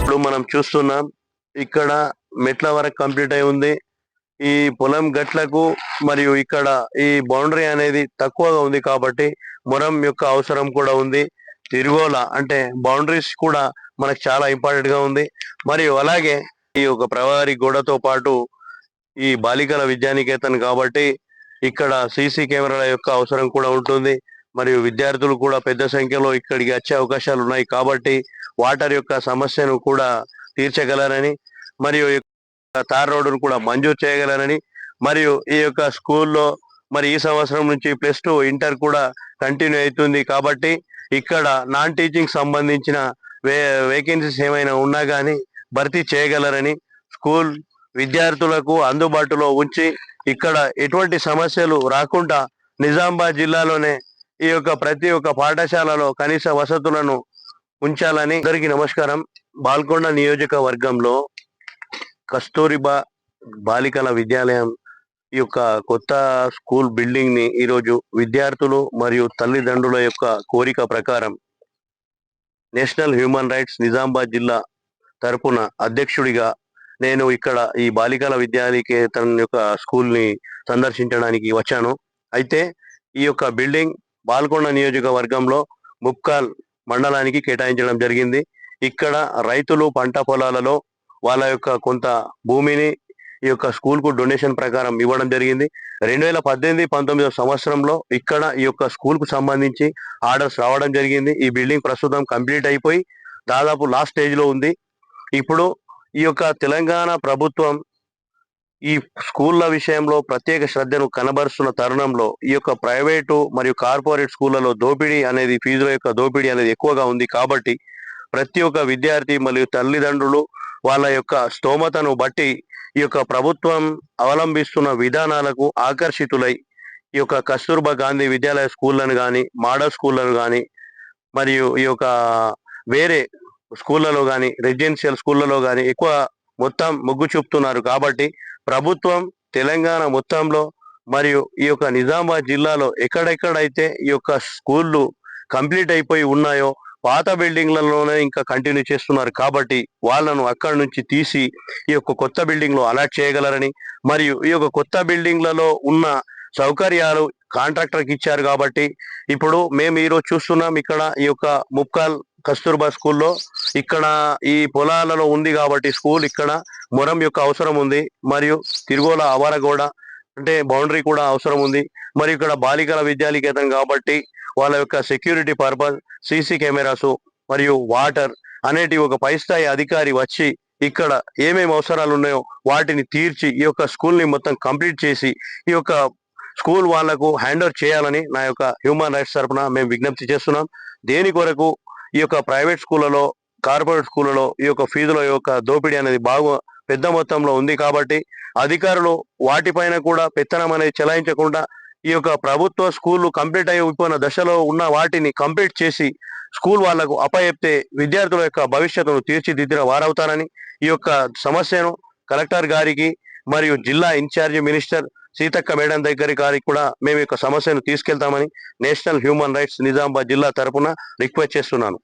ఇప్పుడు మనం చూస్తున్నాం ఇక్కడ మెట్ల వరకు కంప్లీట్ అయి ఉంది. ఈ పొలం గట్లకు మరియు ఇక్కడ ఈ బౌండరీ అనేది తక్కువగా ఉంది కాబట్టి మొరం యొక్క అవసరం కూడా ఉంది. తిరుగోల అంటే బౌండరీస్ కూడా మనకు చాలా ఇంపార్టెంట్ గా ఉంది. మరియు అలాగే ఈ ఒక ప్రహరీ గోడతో పాటు ఈ బాలికల విద్యానికేతన్ కాబట్టి ఇక్కడ సీసీ కెమెరాల యొక్క అవసరం కూడా ఉంటుంది. మరియు విద్యార్థులు కూడా పెద్ద సంఖ్యలో ఇక్కడికి వచ్చే అవకాశాలు ఉన్నాయి కాబట్టి వాటర్ యొక్క సమస్యను కూడా తీర్చగలరని మరియు తార్ రోడ్డును కూడా మంజూరు చేయగలరని మరియు ఈ యొక్క స్కూల్లో మరి ఈ సంవత్సరం నుంచి +2 ఇంటర్ కూడా కంటిన్యూ అవుతుంది కాబట్టి ఇక్కడ నాన్ టీచింగ్ సంబంధించిన వేకెన్సీస్ ఏమైనా ఉన్నా కానీ భర్తీ చేయగలరని స్కూల్ విద్యార్థులకు అందుబాటులో ఉంచి ఇక్కడ ఎటువంటి సమస్యలు రాకుండా నిజామాబాద్ జిల్లాలోనే ఈ యొక్క ప్రతి ఒక్క పాఠశాలలో కనీస వసతులను ఉంచాలని. అందరికీ నమస్కారం. బాల్కొండ నియోజకవర్గంలో కస్తూరిబా బాలికల విద్యాలయం ఈ యొక్క కొత్త స్కూల్ బిల్డింగ్ ని ఈరోజు విద్యార్థులు మరియు తల్లిదండ్రుల యొక్క కోరిక ప్రకారం నేషనల్ హ్యూమన్ రైట్స్ నిజామాబాద్ జిల్లా తరపున అధ్యక్షుడిగా నేను ఇక్కడ ఈ బాలికల విద్యానికేతన్ యొక్క స్కూల్ ని సందర్శించడానికి వచ్చాను. అయితే ఈ యొక్క బిల్డింగ్ బాల్కొండ నియోజకవర్గంలో ముప్కాల్ మండలానికి కేటాయించడం జరిగింది. ఇక్కడ రైతులు పంట పొలాలలో వాళ్ళ యొక్క కొంత భూమిని ఈ యొక్క స్కూల్ కు డొనేషన్ ప్రకారం ఇవ్వడం జరిగింది. 2018-19 సంవత్సరంలో ఇక్కడ ఈ యొక్క స్కూల్ కు సంబంధించి ఆర్డర్స్ రావడం జరిగింది. ఈ బిల్డింగ్ ప్రస్తుతం కంప్లీట్ అయిపోయి దాదాపు లాస్ట్ స్టేజ్ లో ఉంది. ఇప్పుడు ఈ యొక్క తెలంగాణ ప్రభుత్వం ఈ స్కూళ్ల విషయంలో ప్రత్యేక శ్రద్ధను కనబరుస్తున్న తరుణంలో ఈ యొక్క ప్రైవేటు మరియు కార్పొరేట్ స్కూళ్లలో దోపిడీ అనేది ఫీజుల యొక్క దోపిడీ అనేది ఎక్కువగా ఉంది కాబట్టి ప్రతి ఒక్క విద్యార్థి మరియు తల్లిదండ్రులు వాళ్ళ యొక్క స్తోమతను బట్టి ఈ యొక్క ప్రభుత్వం అవలంబిస్తున్న విధానాలకు ఆకర్షితులై ఈ యొక్క కస్తూర్బా గాంధీ విద్యాలయ స్కూళ్లను కానీ మోడల్ స్కూళ్లను కానీ మరియు ఈ యొక్క వేరే స్కూళ్లలో కానీ రెసిడెన్షియల్ స్కూళ్లలో కానీ ఎక్కువ మొత్తం మొగ్గు చూపుతున్నారు కాబట్టి ప్రభుత్వం తెలంగాణ మొత్తంలో మరియు ఈ యొక్క నిజామాబాద్ జిల్లాలో ఎక్కడెక్కడైతే ఈ యొక్క స్కూళ్ళు కంప్లీట్ అయిపోయి ఉన్నాయో పాత బిల్డింగ్లలోనే ఇంకా కంటిన్యూ చేస్తున్నారు కాబట్టి వాళ్ళను అక్కడి నుంచి తీసి ఈ యొక్క కొత్త బిల్డింగ్ లో అలాట్ చేయగలరని మరియు ఈ యొక్క కొత్త బిల్డింగ్లలో ఉన్న సౌకర్యాలు కాంట్రాక్టర్కి ఇచ్చారు కాబట్టి ఇప్పుడు మేము ఈరోజు చూస్తున్నాం ఇక్కడ ఈ యొక్క ముప్కాల్ కస్తూర్బా స్కూల్లో ఇక్కడ ఈ పొలాలలో ఉంది కాబట్టి స్కూల్ ఇక్కడ మొరం యొక్క అవసరం ఉంది మరియు తిరుగోల అవరగోడ అంటే బౌండరీ కూడా అవసరం ఉంది. మరియు ఇక్కడ బాలికల విద్యానికేతన్ కాబట్టి వాళ్ళ యొక్క సెక్యూరిటీ పర్పస్ సీసీ కెమెరాస్ మరియు వాటర్ అనేటి ఒక పై స్థాయి అధికారి వచ్చి ఇక్కడ ఏమేమి అవసరాలు ఉన్నాయో వాటిని తీర్చి ఈ యొక్క స్కూల్ ని మొత్తం కంప్లీట్ చేసి ఈ యొక్క స్కూల్ వాళ్లకు హ్యాండ్ ఓవర్ చేయాలని నా యొక్క హ్యూమన్ రైట్స్ తరఫున మేము విజ్ఞప్తి చేస్తున్నాం. దేని కొరకు ఈ యొక్క ప్రైవేట్ స్కూళ్లలో కార్పొరేట్ స్కూళ్లలో ఈ యొక్క ఫీజుల యొక్క దోపిడీ అనేది బాగా పెద్ద మొత్తంలో ఉంది కాబట్టి అధికారులు వాటిపైన కూడా పెత్తనం అనేది చెలాయించకుండా ఈ యొక్క ప్రభుత్వ స్కూళ్ళు కంప్లీట్ అయిపోయిన దశలో ఉన్న వాటిని కంప్లీట్ చేసి స్కూల్ వాళ్లకు అప్పచెప్తే విద్యార్థుల యొక్క భవిష్యత్తును తీర్చిదిద్దిన వారవుతారని ఈ యొక్క సమస్యను కలెక్టర్ గారికి మరియు జిల్లా ఇన్ఛార్జి మినిస్టర్ సీతక్క మేడం గారికి కూడా మేము యొక్క సమస్యను తీసుకెళ్తామని నేషనల్ హ్యూమన్ రైట్స్ నిజామాబాద్ జిల్లా తరపున రిక్వెస్ట్ చేస్తున్నాను.